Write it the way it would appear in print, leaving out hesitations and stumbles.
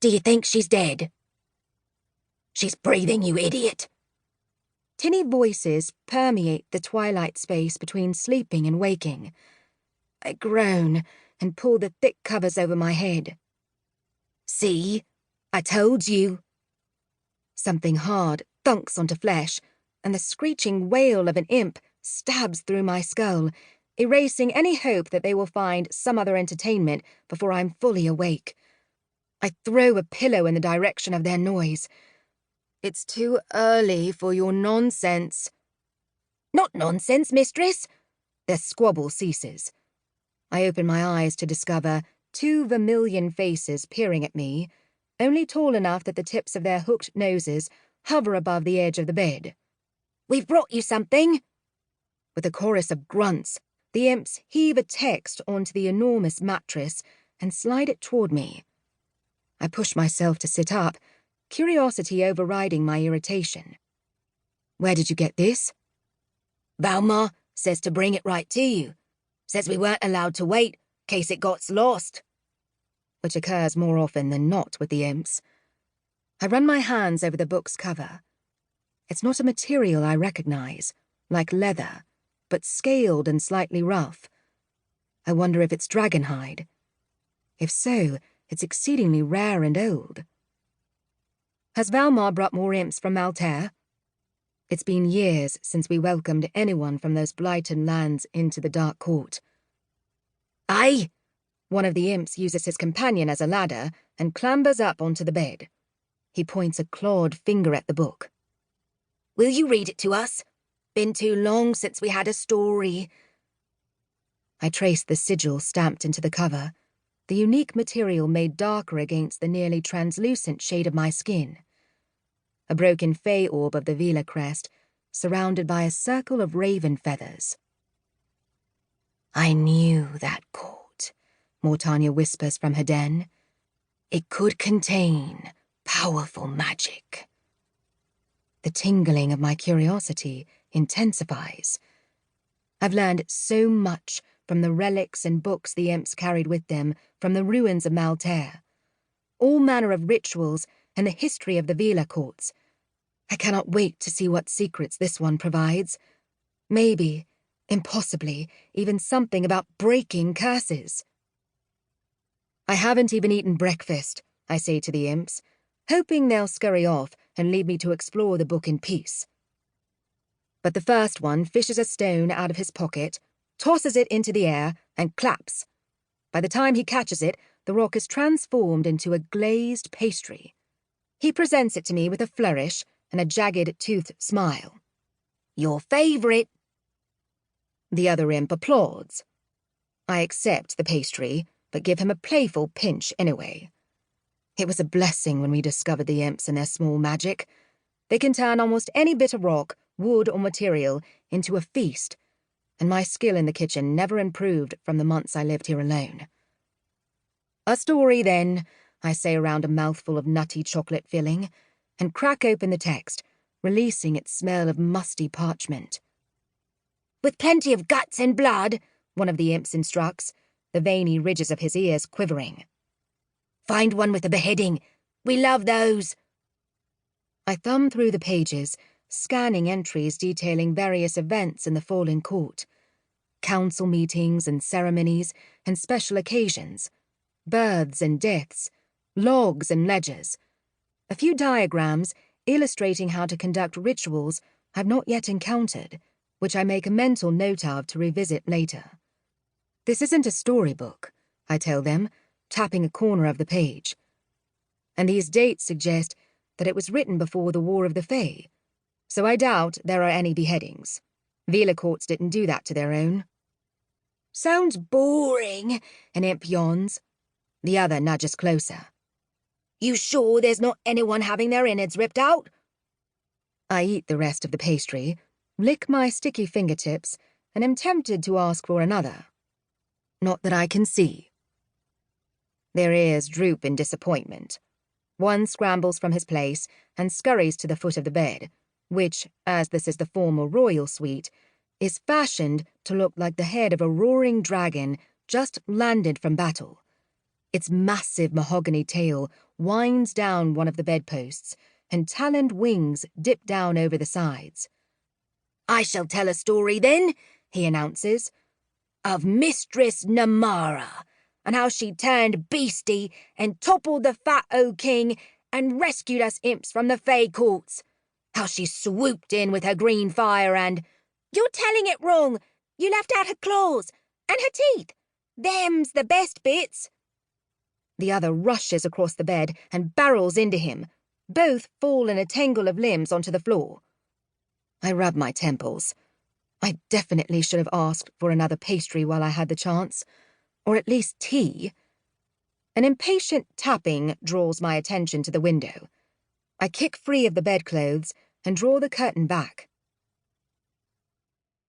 Do you think she's dead? She's breathing, you idiot. Tinny voices permeate the twilight space between sleeping and waking. I groan and pull the thick covers over my head. See? I told you. Something hard thunks onto flesh, and the screeching wail of an imp stabs through my skull, erasing any hope that they will find some other entertainment before I'm fully awake. I throw a pillow in the direction of their noise. It's too early for your nonsense. Not nonsense, mistress. Their squabble ceases. I open my eyes to discover 2 vermilion faces peering at me, only tall enough that the tips of their hooked noses hover above the edge of the bed. We've brought you something. With a chorus of grunts, the imps heave a text onto the enormous mattress and slide it toward me. I push myself to sit up, curiosity overriding my irritation. Where did you get this? Valmar says to bring it right to you. Says we weren't allowed to wait, case it got lost. Which occurs more often than not with the imps. I run my hands over the book's cover. It's not a material I recognize, like leather, but scaled and slightly rough. I wonder if it's dragonhide. If so, it's exceedingly rare and old. Has Valmar brought more imps from Maltaire? It's been years since we welcomed anyone from those blighted lands into the Dark Court. Aye! One of the imps uses his companion as a ladder and clambers up onto the bed. He points a clawed finger at the book. Will you read it to us? Been too long since we had a story. I trace the sigil stamped into the cover, the unique material made darker against the nearly translucent shade of my skin. A broken fey orb of the Vila crest, surrounded by a circle of raven feathers. I knew that court, Mortania whispers from her den. It could contain powerful magic. The tingling of my curiosity intensifies. I've learned so much from the relics and books the imps carried with them from the ruins of Maltaire. All manner of rituals and the history of the Vila courts. I cannot wait to see what secrets this one provides. Maybe, impossibly, even something about breaking curses. I haven't even eaten breakfast, I say to the imps, hoping they'll scurry off and leave me to explore the book in peace. But the first one fishes a stone out of his pocket, tosses it into the air, and claps. By the time he catches it, the rock is transformed into a glazed pastry. He presents it to me with a flourish and a jagged-toothed smile. Your favourite. The other imp applauds. I accept the pastry, but give him a playful pinch anyway. It was a blessing when we discovered the imps and their small magic. They can turn almost any bit of rock, wood, or material into a feast, and my skill in the kitchen never improved from the months I lived here alone. A story, then, I say around a mouthful of nutty chocolate filling, and crack open the text, releasing its smell of musty parchment. With plenty of guts and blood, one of the imps instructs, the veiny ridges of his ears quivering. Find one with a beheading. We love those. I thumb through the pages, scanning entries detailing various events in the Fallen Court. Council meetings and ceremonies and special occasions. Births and deaths. Logs and ledgers. A few diagrams illustrating how to conduct rituals I've not yet encountered, which I make a mental note of to revisit later. This isn't a storybook, I tell them, tapping a corner of the page. And these dates suggest that it was written before the War of the Fae, so I doubt there are any beheadings. Vila courts didn't do that to their own. Sounds boring, an imp yawns. The other nudges closer. You sure there's not anyone having their innards ripped out? I eat the rest of the pastry, lick my sticky fingertips, and am tempted to ask for another. Not that I can see. Their ears droop in disappointment. One scrambles from his place and scurries to the foot of the bed, which, as this is the former royal suite, is fashioned to look like the head of a roaring dragon just landed from battle. Its massive mahogany tail winds down one of the bedposts, and taloned wings dip down over the sides. "I shall tell a story then," he announces, "of Mistress Namara, and how she turned beastie and toppled the fat old king and rescued us imps from the Fey courts. How she swooped in with her green fire and—" "You're telling it wrong. You left out her claws and her teeth. Them's the best bits." The other rushes across the bed and barrels into him. Both fall in a tangle of limbs onto the floor. I rub my temples. I definitely should have asked for another pastry while I had the chance, or at least tea. An impatient tapping draws my attention to the window. I kick free of the bedclothes and draw the curtain back.